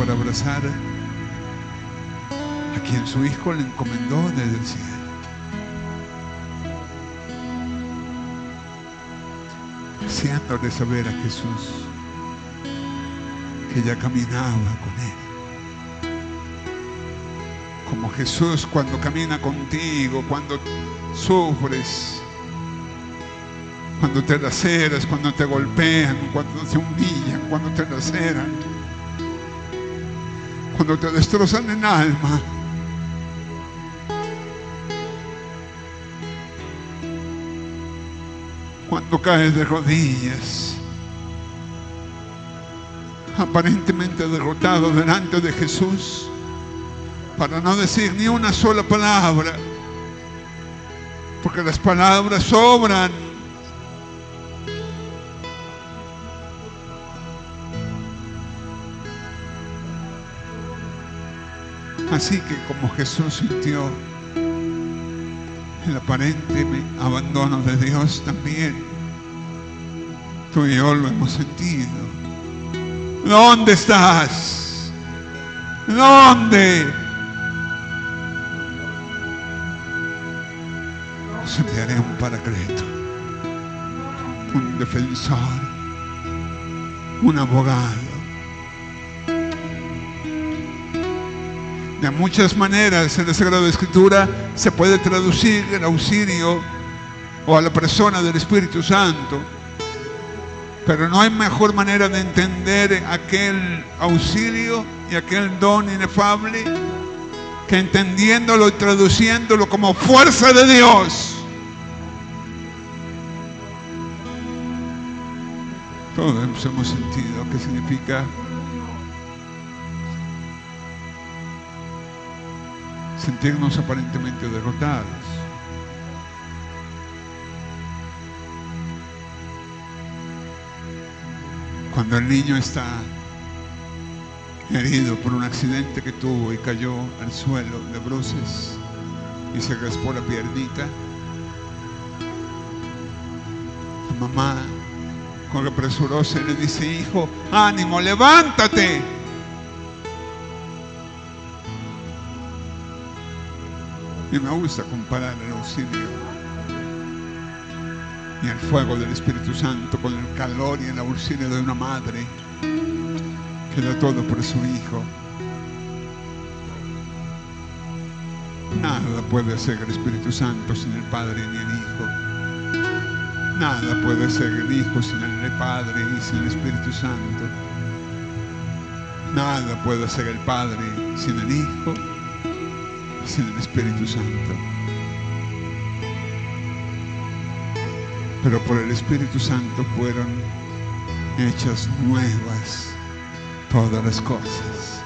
para abrazar a quien su Hijo le encomendó desde el cielo. Haciéndole saber a Jesús que ya caminaba con Él. Como Jesús cuando camina contigo, cuando sufres, cuando te laceras, cuando te golpean, cuando te humillan, cuando te laceran, cuando te destrozan el alma. Cuando caes de rodillas, aparentemente derrotado delante de Jesús, para no decir ni una sola palabra, porque las palabras sobran. Así que como Jesús sintió el aparente abandono de Dios, también tú y yo lo hemos sentido. ¿Dónde estás? ¿Dónde? Os enviaré un paracleto, un defensor, un abogado. De muchas maneras en la Sagrada Escritura se puede traducir el auxilio o a la persona del Espíritu Santo, pero no hay mejor manera de entender aquel auxilio y aquel don inefable que entendiéndolo y traduciéndolo como fuerza de Dios. Todos hemos sentido qué significa sentirnos aparentemente derrotados. Cuando el niño está herido por un accidente que tuvo y cayó al suelo de bruces y se raspó la piernita, la mamá con presurosa le dice: hijo, ánimo, levántate. Y me gusta comparar el auxilio y el fuego del Espíritu Santo con el calor y el auxilio de una madre que da todo por su hijo. Nada puede hacer el Espíritu Santo sin el Padre ni el Hijo. Nada puede hacer el Hijo sin el Padre y sin el Espíritu Santo. Nada puede hacer el Padre sin el Hijo, sin el Espíritu Santo. Pero por el Espíritu Santo fueron hechas nuevas todas las cosas.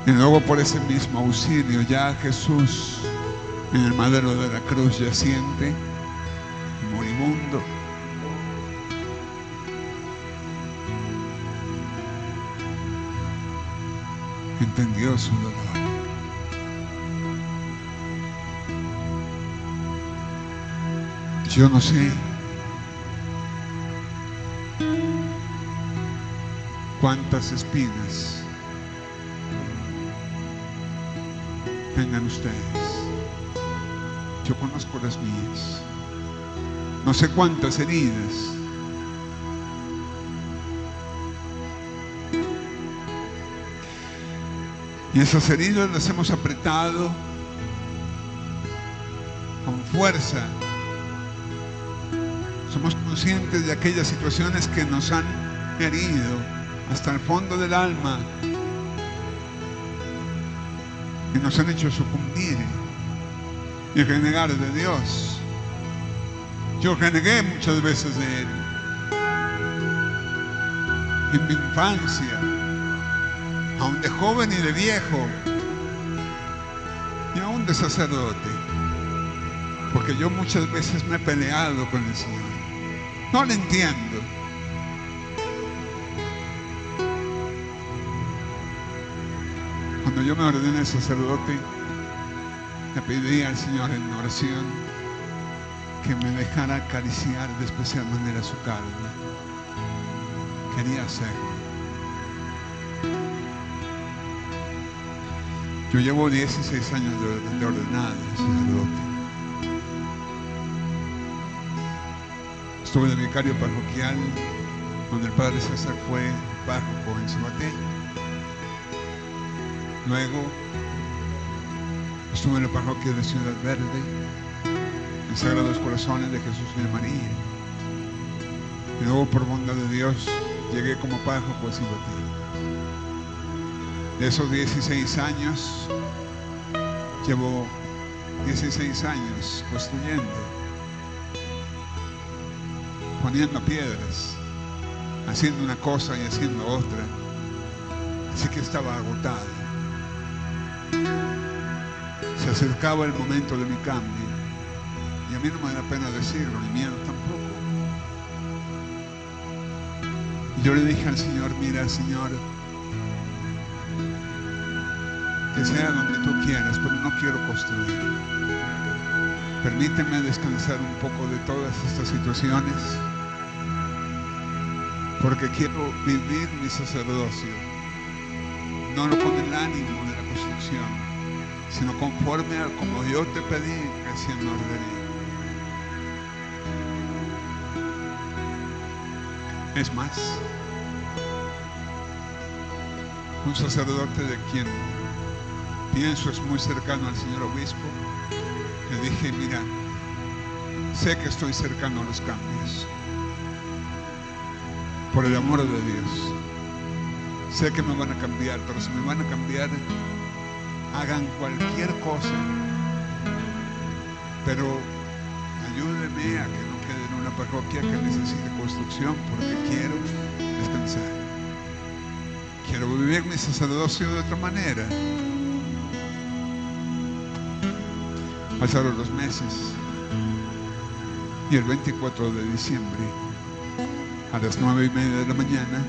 Y luego por ese mismo auxilio ya Jesús en el madero de la cruz yaciente, moribundo, entendió su dolor. Yo no sé cuántas espinas tengan ustedes. Yo conozco las mías. No sé cuántas heridas. Y esas heridas las hemos apretado con fuerza. Somos conscientes de aquellas situaciones que nos han herido hasta el fondo del alma y nos han hecho sucumbir y renegar de Dios. Yo renegué muchas veces de Él en mi infancia, aún de joven y de viejo, y aún de sacerdote, porque yo muchas veces me he peleado con el Señor. No lo entiendo. Cuando yo me ordené sacerdote, le pedí al Señor en oración que me dejara acariciar de especial manera su carne. quería hacerlo. Yo llevo 16 años de ordenado sacerdote. Estuve de vicario parroquial, donde el padre César fue párroco en Cibaté. Luego estuve en la parroquia de Ciudad Verde, en Sagrados Corazones de Jesús y de María. Y luego, por bondad de Dios, llegué como párroco a Cibaté. De esos 16 años, llevo 16 años construyendo, poniendo piedras, haciendo una cosa y haciendo otra. Así que estaba agotado. Se acercaba el momento de mi cambio. Y a mí no me da pena decirlo, ni miedo tampoco. Y yo le dije al Señor: mira, Señor, que sea donde tú quieras, pero no quiero construir. Permíteme descansar un poco de todas estas situaciones, porque quiero vivir mi sacerdocio, no con el ánimo de la construcción, sino conforme a como yo te pedí recién ordené. Es más, un sacerdote de quien pienso es muy cercano al señor obispo, le dije: mira, sé que estoy cercano a los cambios, por el amor de Dios. Sé que me van a cambiar, pero si me van a cambiar, hagan cualquier cosa, pero ayúdenme a que no quede en una parroquia que necesite construcción, porque quiero descansar. Quiero vivir mi sacerdocio de otra manera. Pasaron los meses y el 24 de diciembre a las 9:30 de la mañana,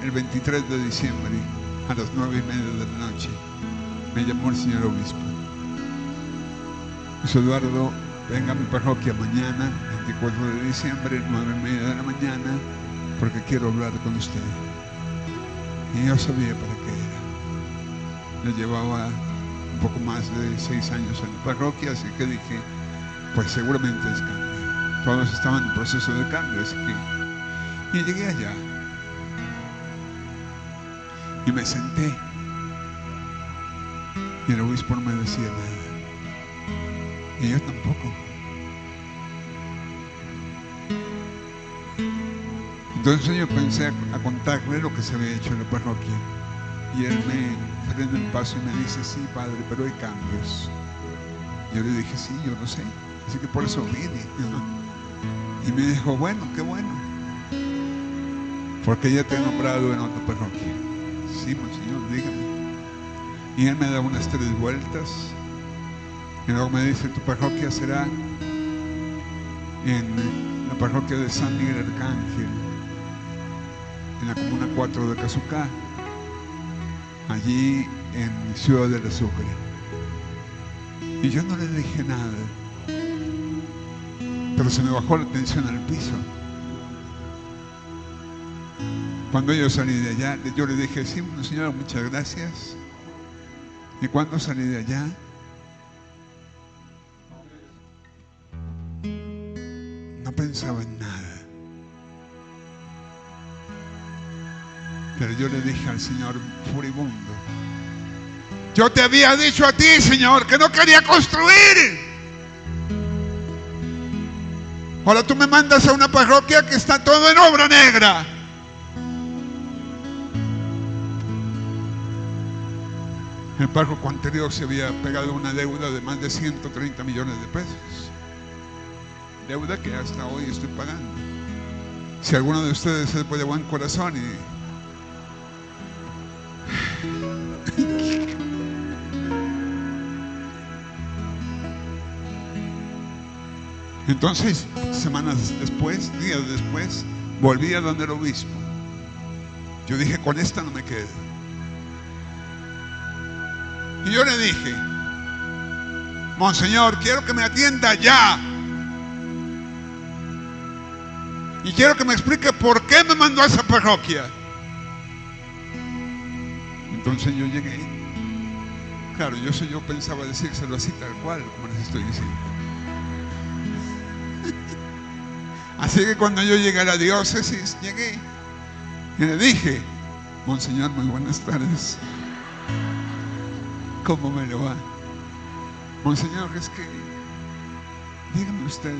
el 23 de diciembre a las 9:30 de la noche, me llamó el señor obispo. Dice: Eduardo, venga a mi parroquia mañana, 24 de diciembre, 9:30 de la mañana, porque quiero hablar con usted. Y yo sabía para qué era. Yo llevaba un poco más de 6 años en la parroquia, así que dije: pues seguramente es cambio. Todos estaban en proceso de cambio, así que... Y llegué allá. Y me senté. Y el obispo no me decía nada. Y yo tampoco. Entonces yo pensé a contarle lo que se había hecho en la parroquia. Y él me frena el paso y me dice: sí, padre, pero hay cambios. Yo le dije: sí, yo lo sé. Así que por eso vine. Y me dijo: bueno, qué bueno, porque ya te he nombrado en otra parroquia. Sí, monseñor, dígame. Y él me da unas 3 vueltas. Y luego me dice: tu parroquia será en la parroquia de San Miguel Arcángel, en la comuna 4 de Cazucá, allí en Ciudad del Sucre. Y yo no le dije nada, pero se me bajó la tensión al piso. Cuando yo salí de allá, yo le dije: sí, señora, muchas gracias. Y cuando salí de allá, no pensaba en nada. Pero yo le dije al Señor furibundo: yo te había dicho a ti, Señor, que no quería construir. Ahora tú me mandas a una parroquia que está todo en obra negra. El párroco anterior se había pegado una deuda de más de 130 millones de pesos. Deuda que hasta hoy estoy pagando. Si alguno de ustedes es de buen corazón y... Entonces, semanas después, días después, volví a donde el obispo. Yo dije: con esta no me quedo. Y yo le dije: monseñor, quiero que me atienda ya. Y quiero que me explique por qué me mandó a esa parroquia. Entonces yo llegué. Claro, yo pensaba decírselo así tal cual, como les estoy diciendo. Así que cuando yo llegué a la diócesis, llegué y le dije: Monseñor, muy buenas tardes. ¿Cómo me lo va? Monseñor, es que dígame usted,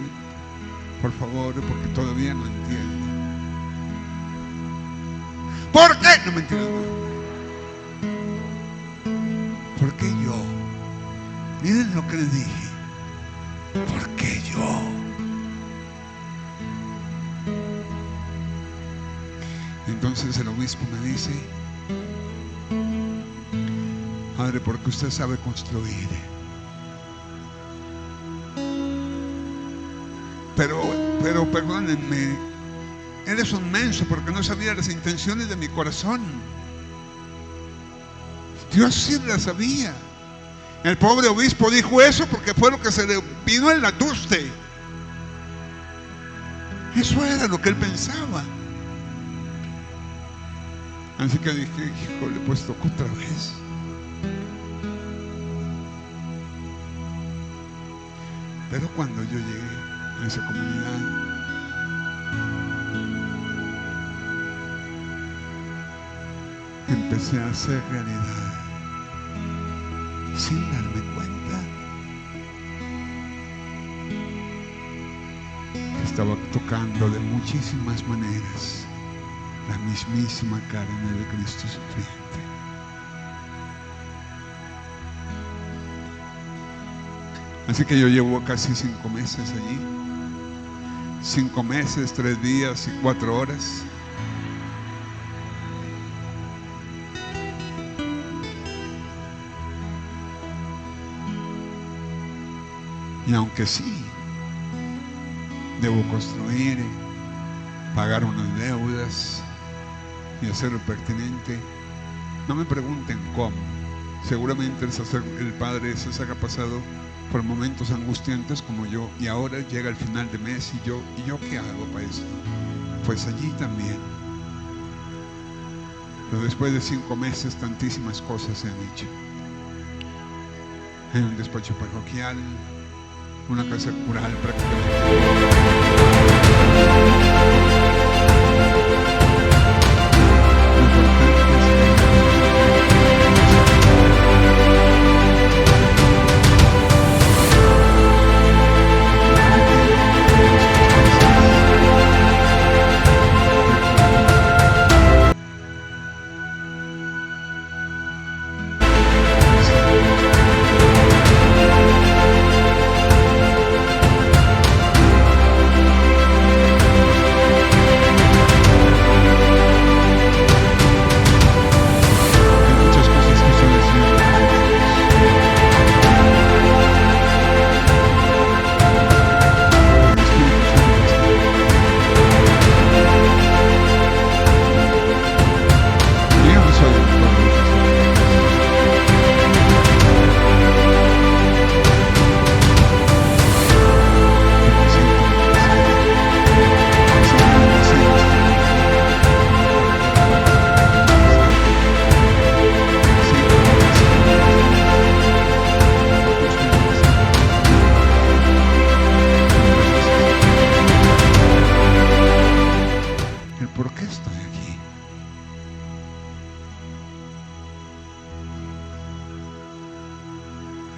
por favor, porque todavía no entiendo. ¿Por qué? No me entiendo. ¿Por qué yo? Miren lo que le dije. ¿Por qué yo? Entonces el obispo me dice: Padre, porque usted sabe construir. Pero perdónenme, eres un menso porque no sabía las intenciones de mi corazón. Dios sí las sabía. El pobre obispo dijo eso porque fue lo que se le vino en la tuste. Eso era lo que él pensaba. Así que dije: híjole, pues tocó otra vez. Pero cuando yo llegué a esa comunidad, empecé a hacer realidad, sin darme cuenta, que estaba tocando de muchísimas maneras la mismísima carne de Cristo sufriente. Así que yo llevo casi 5 meses allí. 5 meses, 3 días y 4 horas. Y aunque sí, debo construir, pagar unas deudas y hacer lo pertinente, no me pregunten cómo. Seguramente el padre César ha pasado por momentos angustiantes como yo, y ahora llega el final de mes y yo ¿qué hago para esto? Pues allí también. Pero después de 5 meses tantísimas cosas se han hecho. Hay un despacho parroquial, una casa cural prácticamente.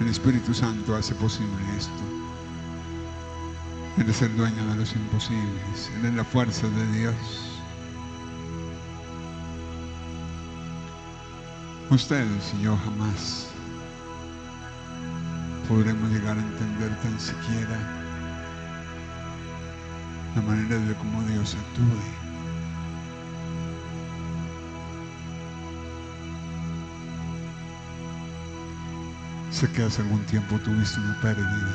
El Espíritu Santo hace posible esto. Él es el dueño de los imposibles. Él es la fuerza de Dios. Ustedes y yo jamás podremos llegar a entender tan siquiera la manera de cómo Dios actúe. Sé que hace algún tiempo tuviste una pérdida.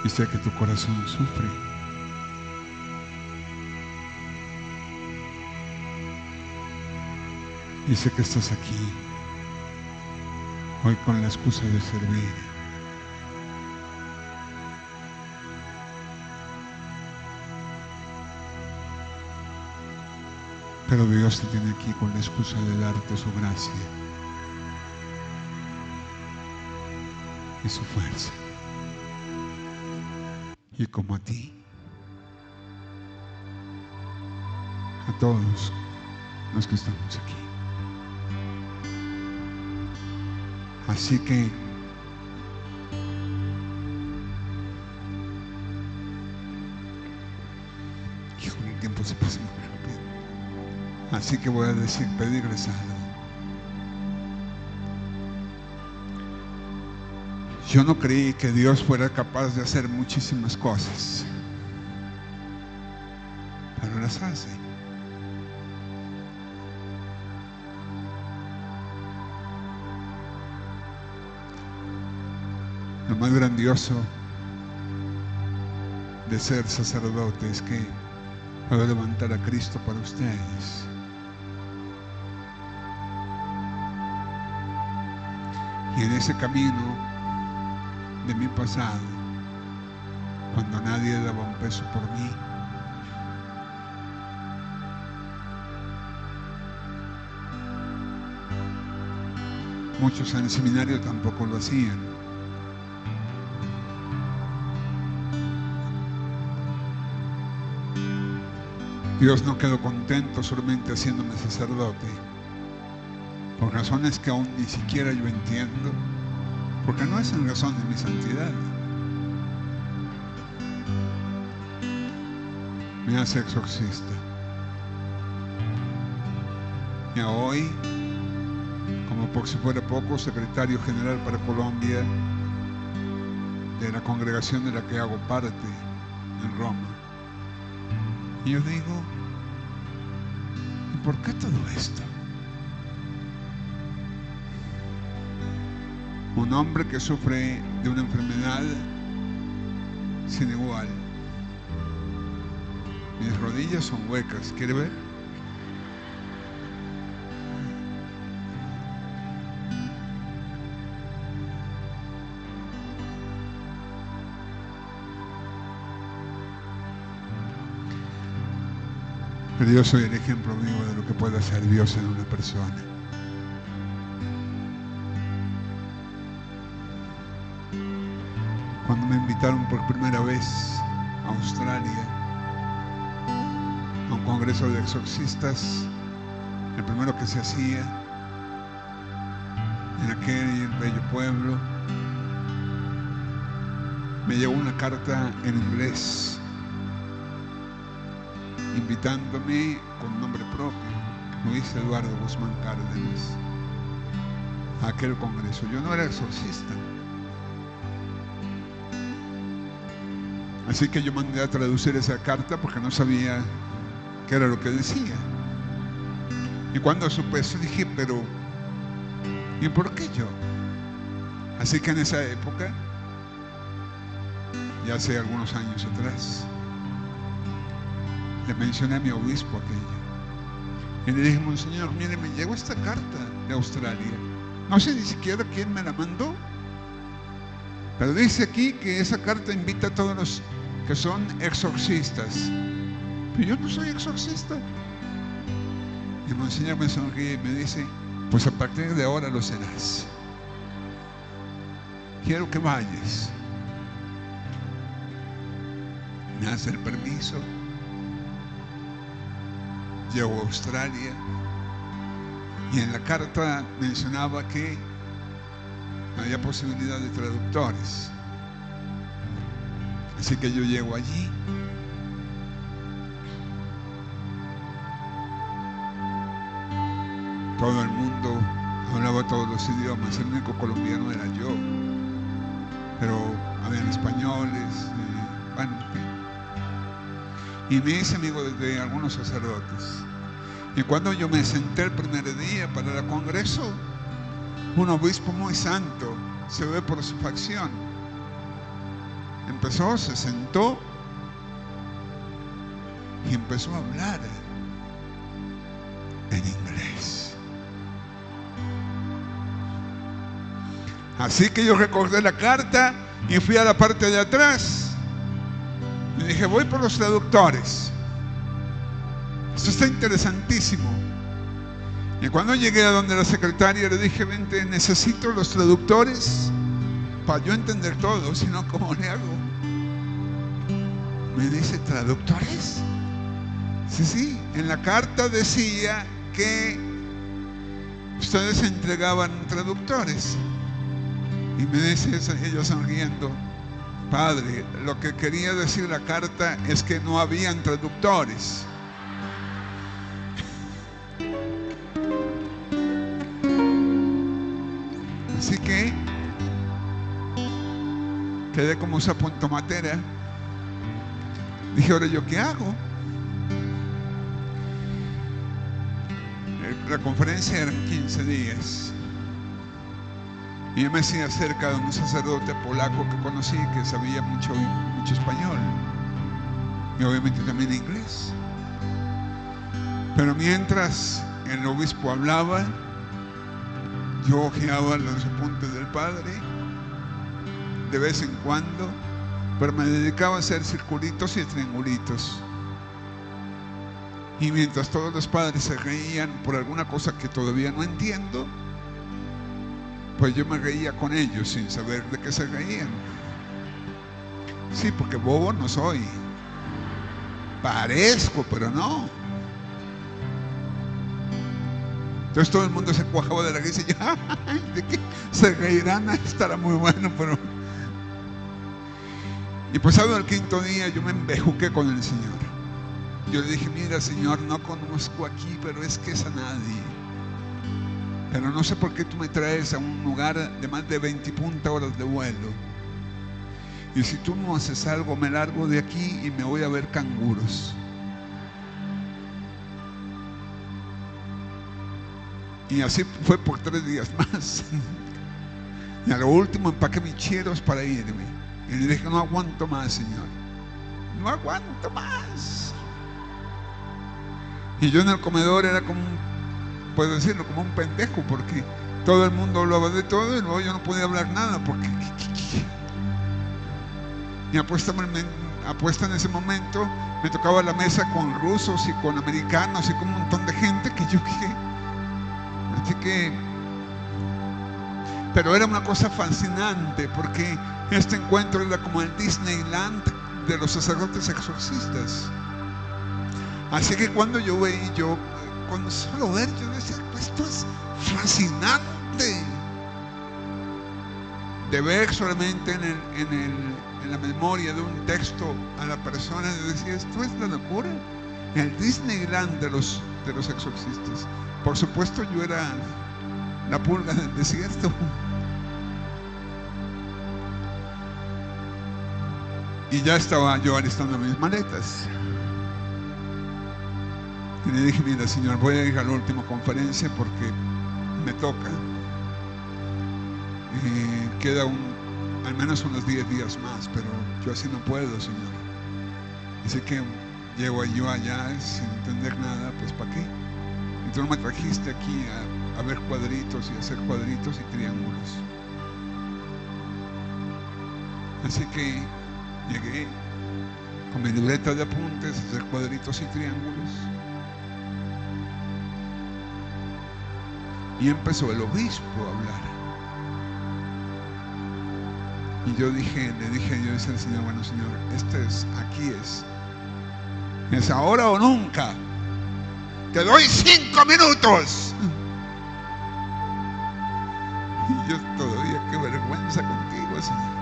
Y sé que tu corazón sufre. Y sé que estás aquí hoy con la excusa de servir. Pero Dios te tiene aquí con la excusa de darte su gracia y su fuerza. Y como a ti, a todos los que estamos aquí. Así que hijo, el tiempo se pasa muy rápido. Así que voy a pedirles algo. Yo no creí que Dios fuera capaz de hacer muchísimas cosas, pero las hace. Lo más grandioso de ser sacerdote es que puedo levantar a Cristo para ustedes. Y en ese camino de mi pasado, cuando nadie daba un peso por mí, muchos en el seminario tampoco lo hacían. Dios no quedó contento solamente haciéndome sacerdote, por razones que aún ni siquiera yo entiendo, porque no es en razón de mi santidad. Me hace exorcista. Y hoy, como por si fuera poco, secretario general para Colombia de la congregación de la que hago parte en Roma. Y yo digo, ¿y por qué todo esto? Un hombre que sufre de una enfermedad sin igual. Mis rodillas son huecas, ¿quiere ver? Pero yo soy el ejemplo vivo de lo que puede hacer Dios en una persona. Cuando me invitaron por primera vez a Australia, a un congreso de exorcistas, el primero que se hacía en aquel bello pueblo, me llegó una carta en inglés invitándome con nombre propio, Luis Eduardo Guzmán Cárdenas, a aquel congreso. Yo no era exorcista, así que yo mandé a traducir esa carta porque no sabía qué era lo que decía. Y cuando supe eso dije, pero ¿y por qué yo? Así que en esa época, ya hace algunos años atrás, le mencioné a mi obispo aquello. Y le dije, monseñor, mire, me llegó esta carta de Australia. No sé ni siquiera quién me la mandó, pero dice aquí que esa carta invita a todos los que son exorcistas. Pero yo no soy exorcista. Y el monseñor me sonríe y me dice, pues a partir de ahora lo serás. Quiero que vayas. Me hace el permiso. Llego a Australia y en la carta mencionaba que había posibilidad de traductores. Así que yo llego allí. Todo el mundo hablaba todos los idiomas, el único colombiano era yo. Pero habían españoles, bueno, en fin. Y me hice amigo de algunos sacerdotes. Y cuando yo me senté el primer día para el congreso, un obispo muy santo, se ve por su facción, empezó, se sentó y empezó a hablar en inglés. Así que yo recordé la carta y fui a la parte de atrás y dije, voy por los traductores. Esto está interesantísimo. Y cuando llegué a donde la secretaria le dije, vente, necesito los traductores para yo entender todo, si no, ¿cómo le hago? Me dice, ¿traductores? Sí, en la carta decía que ustedes entregaban traductores. Y me dice ella sonriendo, padre, lo que quería decir la carta es que no habían traductores. Así que quedé como sapo en tomatera. Dije, ahora yo qué hago. La conferencia eran 15 días. Y yo me hacía cerca de un sacerdote polaco que conocí, que sabía mucho español. Y obviamente también inglés. Pero mientras el obispo hablaba, yo ojeaba los apuntes del padre de vez en cuando, pero me dedicaba a hacer circulitos y triangulitos. Y mientras todos los padres se reían por alguna cosa que todavía no entiendo, pues yo me reía con ellos sin saber de qué se reían. Sí, porque bobo no soy. Parezco, pero no. Entonces todo el mundo se cuajaba de la risa y yo, ¡ay! ¿De qué se reirán? Estará muy bueno, pero... Y pasado el 5.º día yo me embejuqué con el Señor. Yo le dije, mira, Señor, no conozco aquí, pero es que es a nadie. Pero no sé por qué tú me traes a un lugar de más de 20 y punta horas de vuelo. Y si tú no haces algo, me largo de aquí y me voy a ver canguros. Y así fue por 3 días más. Y a lo último empaqué mis cheros para irme. Y le dije, no aguanto más, Señor. No aguanto más. Y yo en el comedor era como puedo decirlo, como un pendejo, porque todo el mundo hablaba de todo y luego yo no podía hablar nada, porque... Y apuesta en ese momento, me tocaba la mesa con rusos y con americanos y con un montón de gente que yo quedé. Así que... Pero era una cosa fascinante, porque este encuentro era como el Disneyland de los sacerdotes exorcistas. Así que cuando yo veía, con solo ver, yo decía, esto es fascinante. De ver solamente en la memoria de un texto a la persona, yo decía, esto es la locura. El Disneyland de los exorcistas. Por supuesto, yo era la pulga del desierto. Y ya estaba yo alistando mis maletas. Y le dije, mira, Señor, voy a ir a la última conferencia porque me toca. Queda al menos unos 10 días más, pero yo así no puedo, Señor. Así que llego yo allá sin entender nada, pues ¿para qué? Y tú no me trajiste aquí a ver cuadritos y hacer cuadritos y triángulos. Así que llegué con mi libreta de apuntes a hacer cuadritos y triángulos. Y empezó el obispo a hablar. Y yo le dije al Señor, bueno, Señor, aquí es ahora o nunca. Te doy 5 minutos. Y yo todavía, qué vergüenza contigo, Señor.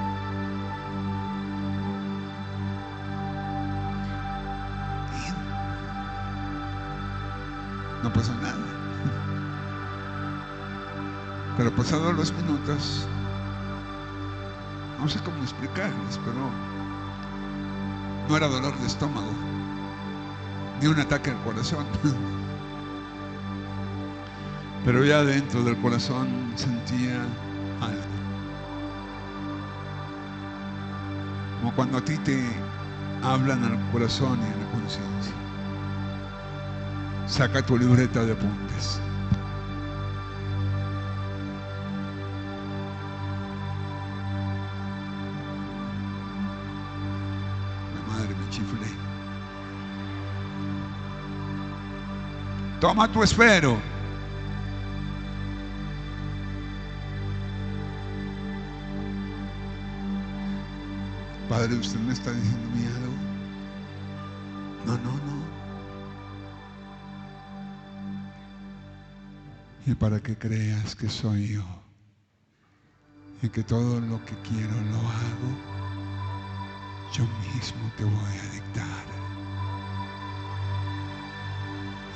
No pasó nada. Pero pasados los minutos, no sé cómo explicarles, pero no era dolor de estómago, ni un ataque al corazón. Pero ya dentro del corazón sentía algo. Como cuando a ti te hablan al corazón y a la conciencia. Saca tu libreta de apuntes. chiflé. Toma tu esfero. Padre, usted me está diciendo a mí algo. No. Y para que creas que soy yo y que todo lo que quiero lo hago, yo mismo te voy a dictar.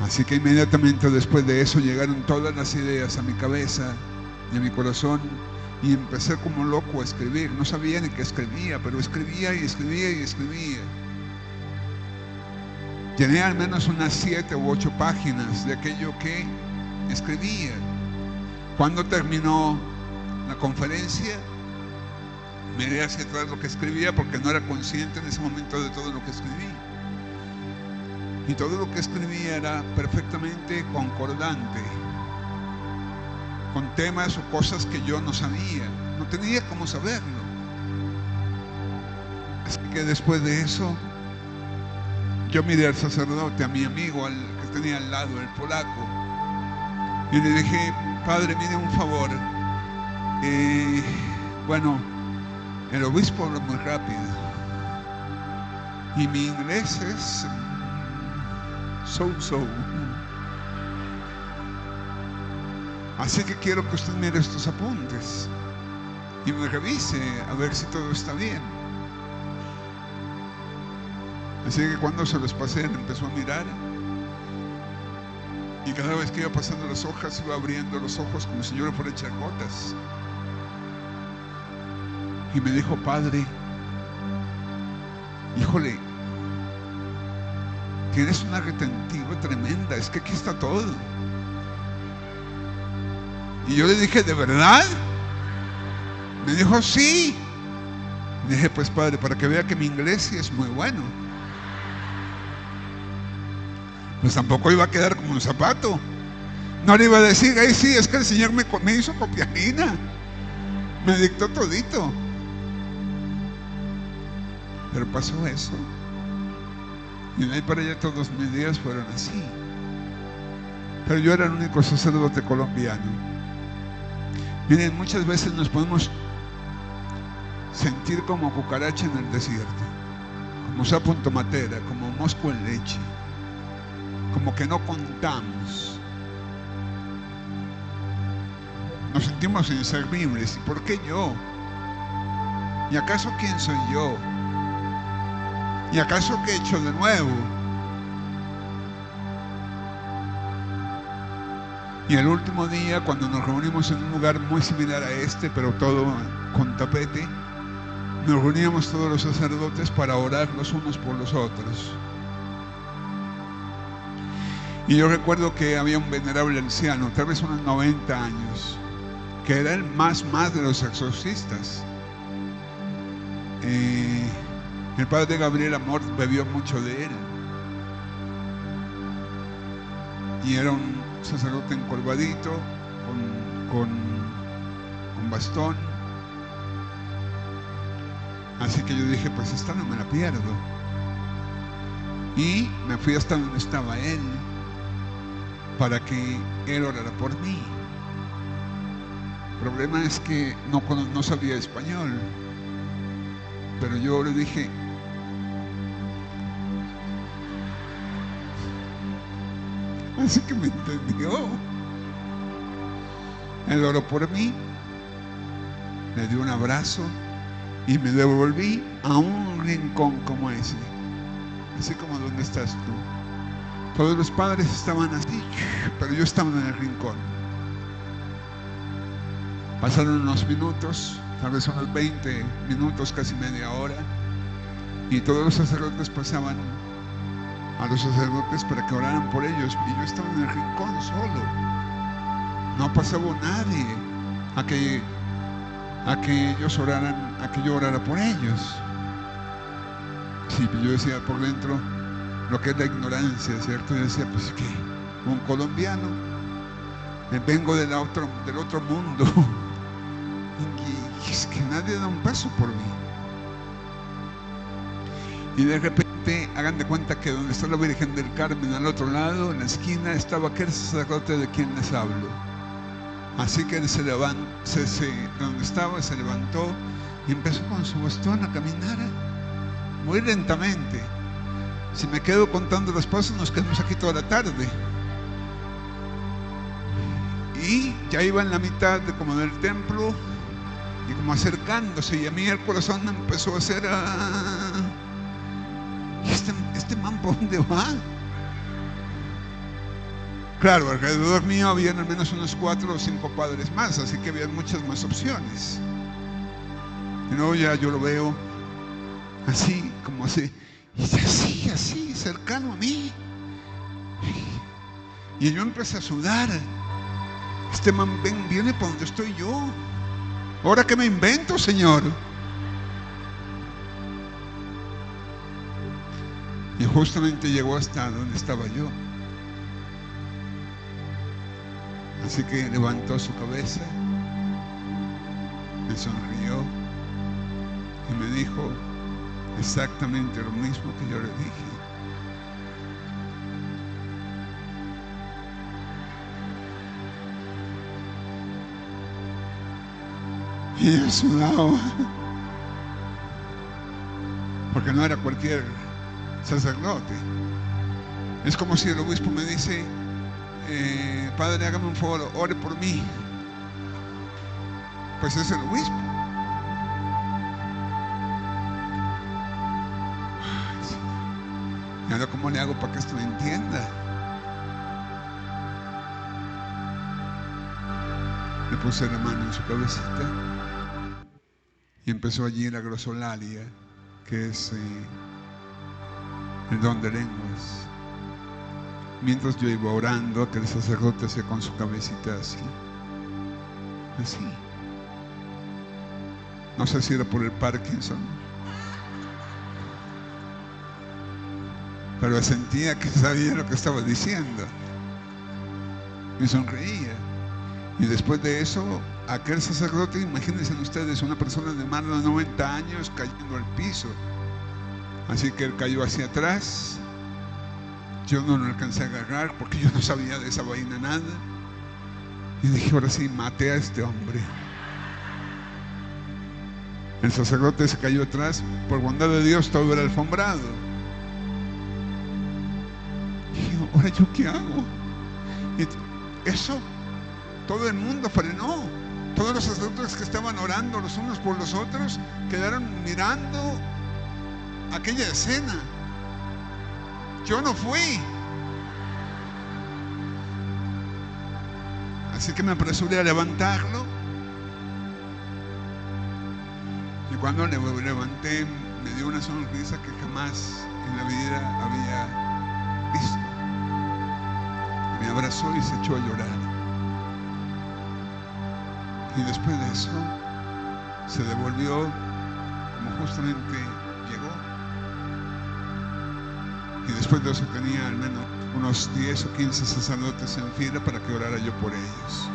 Así que inmediatamente después de eso llegaron todas las ideas a mi cabeza y a mi corazón, y empecé como loco a escribir. No sabía ni qué escribía, pero escribía y escribía y escribía. Llené al menos unas 7 u 8 páginas de aquello que escribía. Cuando terminó la conferencia, miré hacia atrás lo que escribía, porque no era consciente en ese momento de todo lo que escribí. Y todo lo que escribía era perfectamente concordante con temas o cosas que yo no sabía, no tenía cómo saberlo. Así que después de eso, yo miré al sacerdote, a mi amigo, al que tenía al lado, el polaco, y le dije: Padre, mire un favor. Bueno, el obispo habla muy rápido y mi inglés es so. Así que quiero que usted mire estos apuntes y me revise a ver si todo está bien. Así que cuando se los pasé, él empezó a mirar, y cada vez que iba pasando las hojas, iba abriendo los ojos como si yo le fuera a echar gotas. Y me dijo: Padre, híjole, tienes una retentiva tremenda, es que aquí está todo. Y yo le dije: ¿de verdad? Me dijo: sí. Le dije: pues Padre, para que vea que mi inglés sí es muy bueno. Pues tampoco iba a quedar como un zapato. No le iba a decir: ay, sí, es que el Señor me hizo copianina, me dictó todito. Pero pasó eso, y de ahí para allá todos mis días fueron así. Pero yo era el único sacerdote colombiano. Miren, muchas veces nos podemos sentir como cucaracha en el desierto, como sapo en tomatera, como mosco en leche, como que no contamos. Nos sentimos inservibles. ¿Y por qué yo? ¿Y acaso quién soy yo? ¿Y acaso qué he hecho de nuevo? Y el último día, cuando nos reunimos en un lugar muy similar a este, pero todo con tapete, nos reuníamos todos los sacerdotes para orar los unos por los otros. Y yo recuerdo que había un venerable anciano, tal vez unos 90 años, que era el más de los exorcistas. El padre Gabriel Amor bebió mucho de él. Y era un sacerdote encorvadito, con bastón. Así que yo dije: pues esta no me la pierdo. Y me fui hasta donde estaba él, para que él orara por mí. El problema es que no sabía español, pero yo le dije: así que me entendió. Él oró por mí, le dio un abrazo y me devolví a un rincón como ese, así como donde estás tú. Todos los padres estaban así, pero yo estaba en el rincón. Pasaron unos minutos, tal vez unos 20 minutos, casi media hora, y todos los sacerdotes pasaban a los sacerdotes para que oraran por ellos, y yo estaba en el rincón solo. No pasaba nadie a que ellos oraran, a que yo orara por ellos. Sí, yo decía por dentro lo que es la ignorancia, ¿cierto? Yo decía: pues que un colombiano, vengo del otro mundo, y es que nadie da un paso por mí. Y de repente enfrente, hagan de cuenta que donde está la Virgen del Carmen, al otro lado, en la esquina, estaba aquel sacerdote de quien les hablo. Así que él se levantó, donde estaba, se levantó y empezó con su bastón a caminar muy lentamente. Si me quedo contando los pasos, nos quedamos aquí toda la tarde. Y ya iba en la mitad de como del templo y como acercándose, y a mí el corazón me empezó a hacer ¿este man por dónde va? Claro, alrededor mío habían al menos unos 4 o 5 padres más, así que había muchas más opciones. Y luego ya yo lo veo así, como así, y así, cercano a mí. Y yo empecé a sudar. Este man viene para donde estoy yo. ¿Ahora qué me invento, Señor? Y justamente llegó hasta donde estaba yo. Así que levantó su cabeza, me sonrió y me dijo exactamente lo mismo que yo le dije. Y yo sudaba, porque no era cualquier sacerdote. Es como si el obispo me dice: padre, hágame un favor, ore por mí. Pues es el obispo. Y ahora, ¿cómo le hago para que esto me entienda? Le puse la mano en su cabecita y empezó allí la glosolalia, que es el don de lenguas. Mientras yo iba orando, aquel sacerdote hacía con su cabecita así. No sé si era por el Parkinson, pero sentía que sabía lo que estaba diciendo. Me sonreía. Y después de eso, aquel sacerdote, imagínense ustedes, una persona de más de 90 años cayendo al piso. Así que él cayó hacia atrás. Yo no lo alcancé a agarrar porque yo no sabía de esa vaina nada. Y dije: ahora sí, maté a este hombre. El sacerdote se cayó atrás. Por bondad de Dios, todo era alfombrado. Y dije: ¿ahora yo qué hago? Y eso, todo el mundo frenó. Todos los sacerdotes que estaban orando los unos por los otros quedaron mirando aquella escena. Yo no fui. Así que me apresuré a levantarlo. Y cuando le levanté, me dio una sonrisa que jamás en la vida había visto. Me abrazó y se echó a llorar. Y después de eso, se devolvió como justamente llegó. Y después de eso tenía al menos unos 10 o 15 sacerdotes en fila para que orara yo por ellos.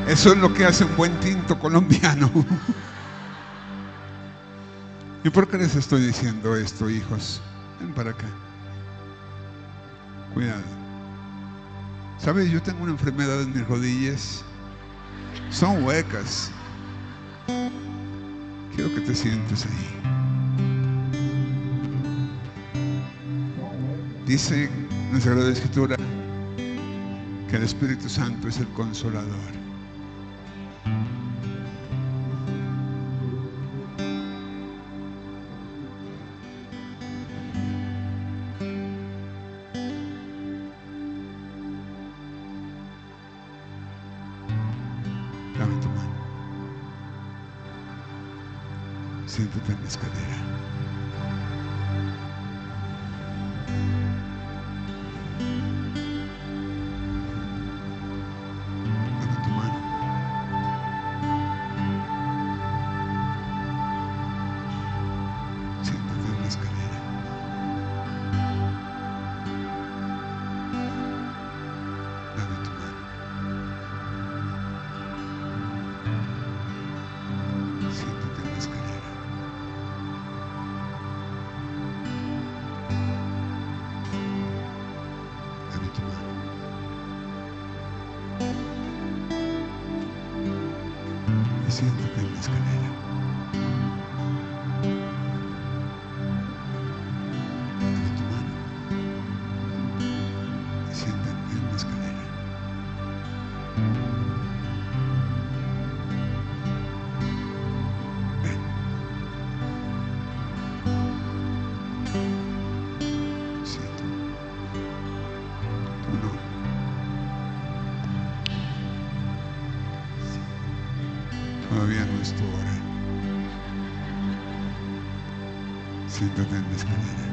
Eso es lo que hace un buen tinto colombiano. ¿Y por qué les estoy diciendo esto, hijos? Ven para acá. Cuidado. ¿Sabes? Yo tengo una enfermedad en mis rodillas. Son huecas. Quiero que te sientes ahí. Dice en la Sagrada Escritura que el Espíritu Santo es el Consolador. Dame tu mano. Siéntate en la escalera. Dame tu mano. Siéntate en la escalera. Y siéntate en la escalera. Dame tu mano. Y siéntate en la escalera. Ven. Sí, tú. Tú no. Todavía no es tu hora. Siéntate en la escalera.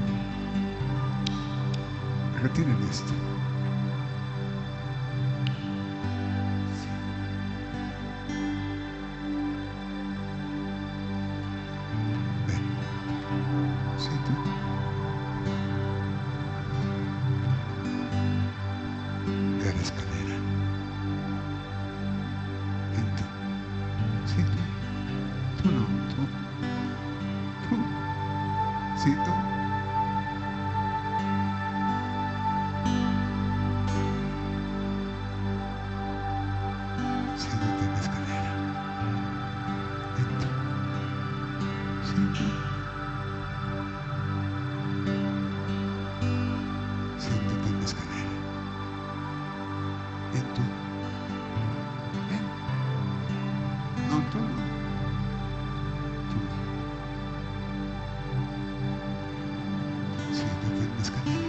Retiren esto. Ven. Sí, tú. Ve a la escalera. Ven tú. Sí, tú. Tú no, tú. Tú. Sí, tú. Siéntate en la escalera. Ven tú. Sí, tú. Siéntate en la escalera. Ven tú. Ven. No, tú no. Tú. Siéntate en la escalera.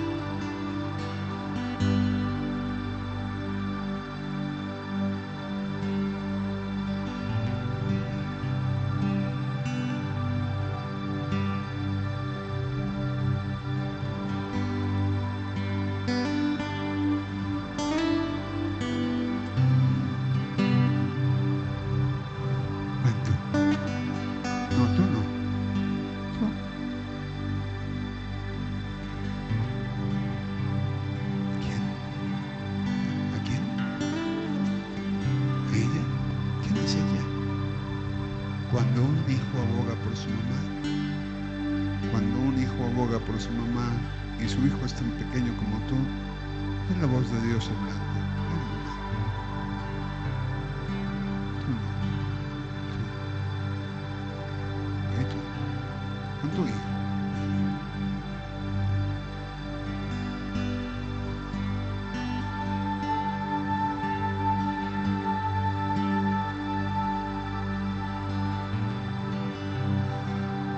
Ven tú. No, tú no. Tú. ¿Quién? ¿A quién? ¿A ella? ¿Quién es ella? Cuando un hijo aboga por su mamá, cuando un hijo aboga por su mamá y su hijo es tan pequeño como tú, es la voz de Dios hablando. Ven, mamá. Tú no. Tú. ¿Y tú? Con tu hijo.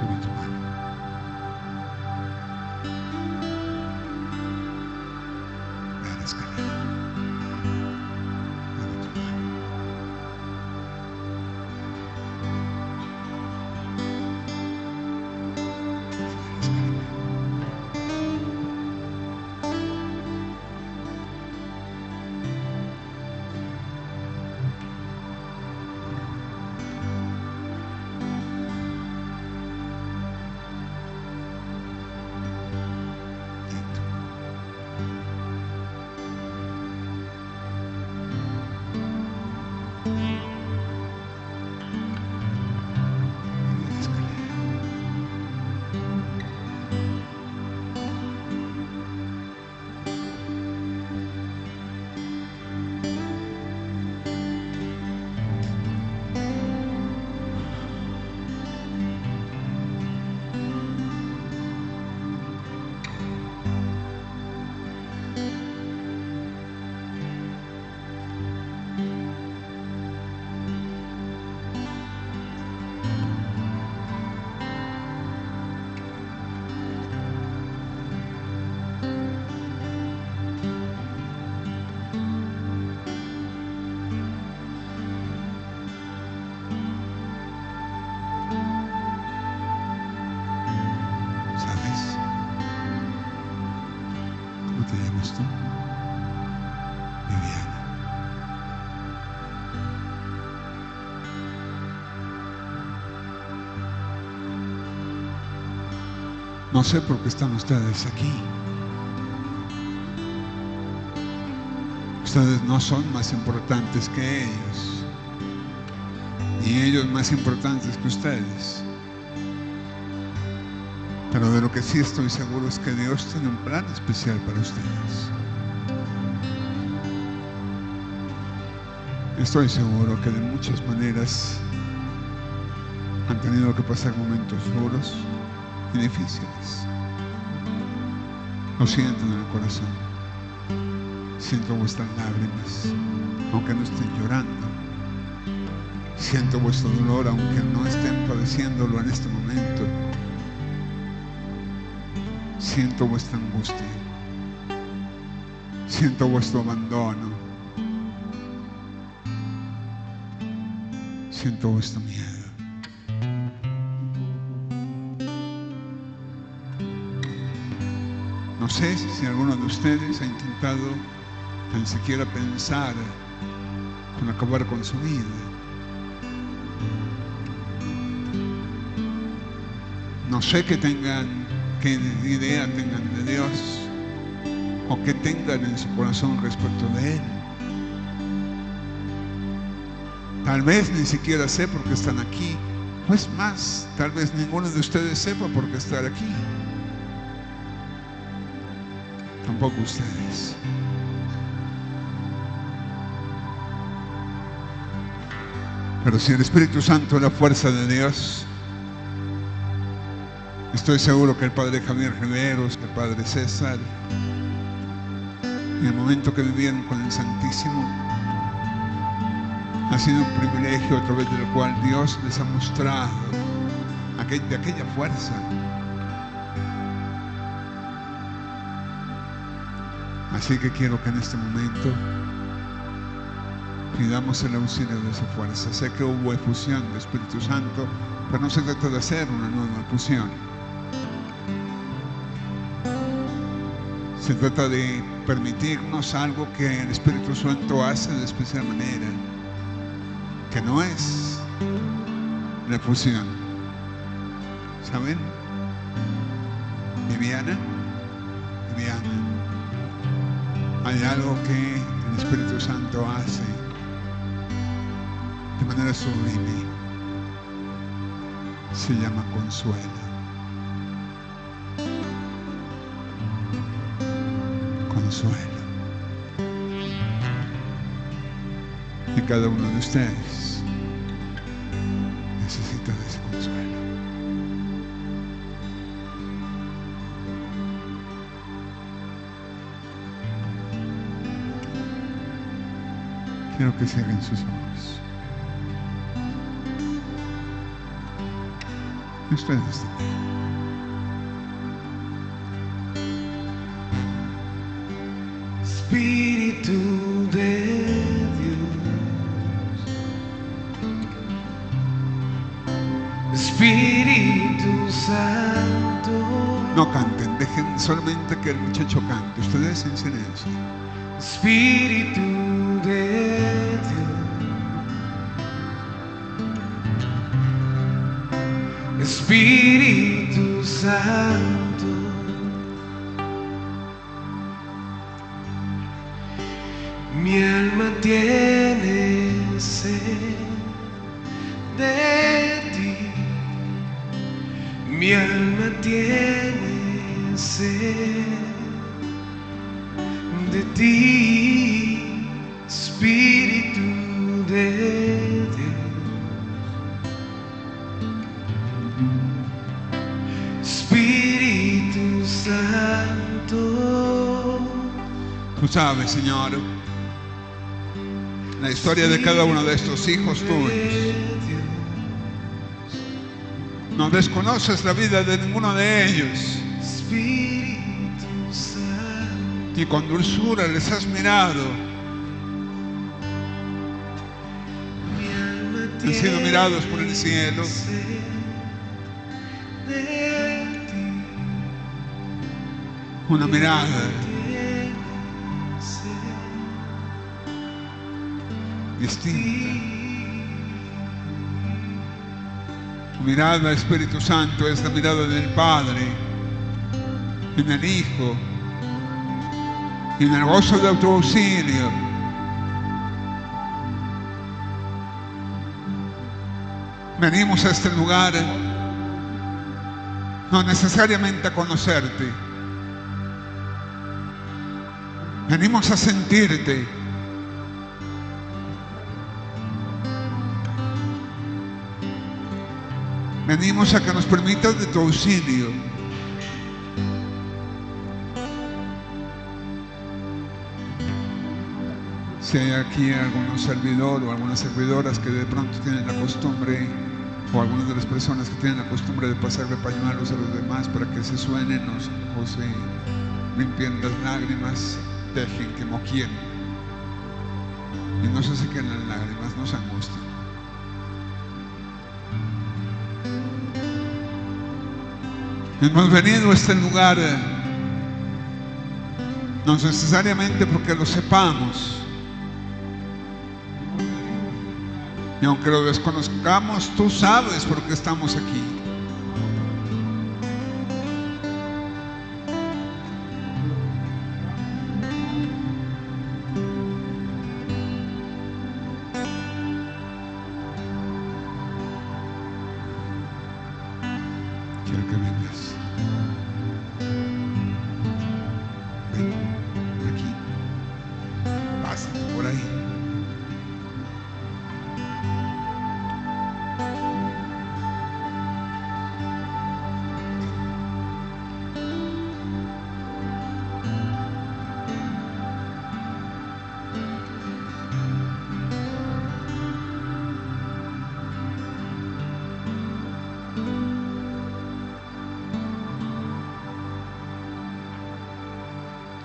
Dame tu mano. Ve a la escalera. Dame tu mano. Ve a la escalera. Ven tú. Ve a la escalera. ¿Sabes? ¿Cómo te llamas tú? Viviana. No sé por qué están ustedes aquí. Ustedes no son más importantes que ellos, ni ellos más importantes que ustedes. Pero de lo que sí estoy seguro es que Dios tiene un plan especial para ustedes. Estoy seguro que de muchas maneras han tenido que pasar momentos duros y difíciles. Lo siento en el corazón. Siento vuestras lágrimas, aunque no estén llorando. Siento vuestro dolor, aunque no estén padeciéndolo en este momento. Siento vuestra angustia. Siento vuestro abandono. Siento vuestro miedo. No sé si alguno de ustedes ha intentado tan siquiera pensar en acabar con su vida. No sé qué idea tengan de Dios o qué tengan en su corazón respecto de Él. Tal vez ni siquiera sé por qué están aquí. O es más, tal vez ninguno de ustedes sepa por qué estar aquí. Tampoco ustedes. Pero si el Espíritu Santo es la fuerza de Dios, estoy seguro que el Padre Javier Riveros, el Padre César, en el momento que vivieron con el Santísimo, ha sido un privilegio a través del cual Dios les ha mostrado de aquella fuerza. Así que quiero que en este momento pidamos el auxilio de esa fuerza. Sé que hubo efusión del Espíritu Santo, pero no se trata de hacer una nueva efusión. Se trata de permitirnos algo que el Espíritu Santo hace de especial manera, que no es la efusión. ¿Saben? Viviana, hay algo que el Espíritu Santo hace de manera sublime. Se llama consuelo. Consuelo. Y cada uno de ustedes necesita de ese consuelo. Quiero que cierren sus ojos. Ustedes también. Espíritu de Dios, Espíritu Santo. No canten, dejen solamente que el muchacho cante. Ustedes en silencio. Espíritu de Dios, Espíritu Santo. Mi alma tiene sed de ti, mi alma tiene sed de ti, Espíritu de Dios, Espíritu Santo. Tú sabes, Señor, la historia de cada uno de estos hijos tuyos. No desconoces la vida de ninguno de ellos. Y con dulzura les has mirado. Han sido mirados por el cielo. Una mirada distinta. Tu mirada, Espíritu Santo, es la mirada del Padre en el Hijo y en el gozo de tu auxilio. Venimos a este lugar no necesariamente a conocerte. Venimos a sentirte. Venimos a que nos permitas de tu auxilio. Si hay aquí algún servidor o algunas servidoras que de pronto tienen la costumbre, o algunas de las personas que tienen la costumbre de pasarle pañuelos a los demás para que se suenen o se limpien las lágrimas, dejen que moquien y no se sequen las lágrimas, no se angustien. Hemos venido a este lugar no necesariamente porque lo sepamos, y aunque lo desconozcamos, tú sabes por qué estamos aquí. Quiero que vengas. Ven, aquí. Pásate por ahí.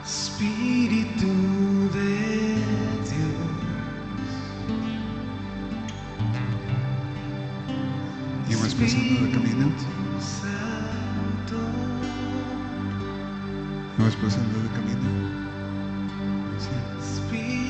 Espíritu de Dios, Y vas pasando de camino. Santo, Y vas pasando de camino. Sí. Espíritu